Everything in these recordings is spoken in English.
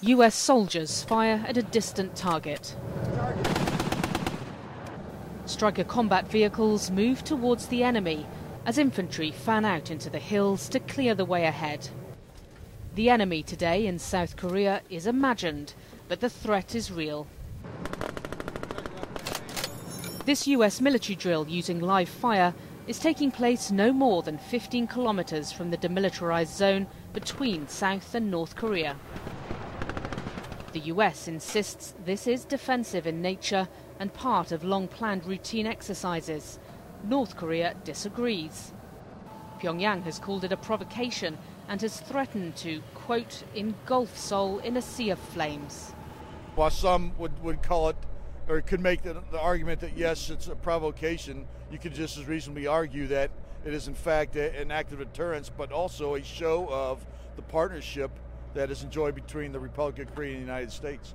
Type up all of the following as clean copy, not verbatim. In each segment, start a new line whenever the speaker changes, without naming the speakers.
US soldiers fire at a distant target. Stryker combat vehicles move towards the enemy as infantry fan out into the hills to clear the way ahead. The enemy today in South Korea is imagined, but the threat is real. This US military drill using live fire is taking place no more than 15 kilometers from the demilitarized zone between South and North Korea. The US insists this is defensive in nature and part of long-planned routine exercises. North Korea disagrees. Pyongyang has called it a provocation and has threatened to, quote, engulf Seoul in a sea of flames.
While some would call it, or could make the argument that yes, it's a provocation, you could just as reasonably argue that it is in fact an act of deterrence, but also a show of the partnership that is enjoyed between the Republic of Korea and the United States.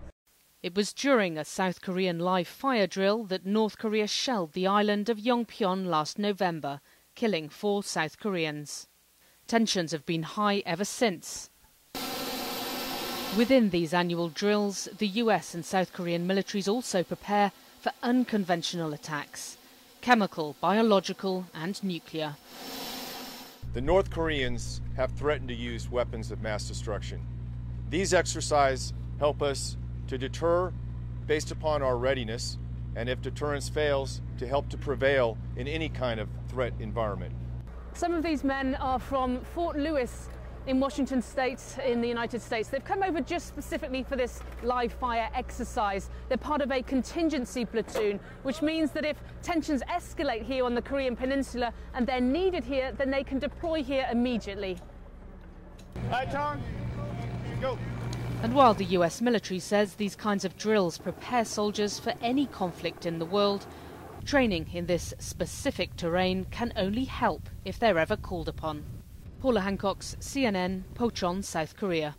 It was during a South Korean live fire drill that North Korea shelled the island of Yongpyeon last November, killing 4 South Koreans. Tensions have been high ever since. Within these annual drills, the US and South Korean militaries also prepare for unconventional attacks: chemical, biological and nuclear.
The North Koreans have threatened to use weapons of mass destruction. These exercises help us to deter based upon our readiness, and if deterrence fails, to help to prevail in any kind of threat environment.
Some of these men are from Fort Lewis in Washington State in the United States. They've come over just specifically for this live fire exercise. They're part of a contingency platoon, which means that if tensions escalate here on the Korean peninsula and they're needed here, then they can deploy here immediately.
All right, Tom, go.
And while the US military says these kinds of drills prepare soldiers for any conflict in the world, training in this specific terrain can only help if they're ever called upon. Paula Hancock's CNN, Pocheon, South Korea.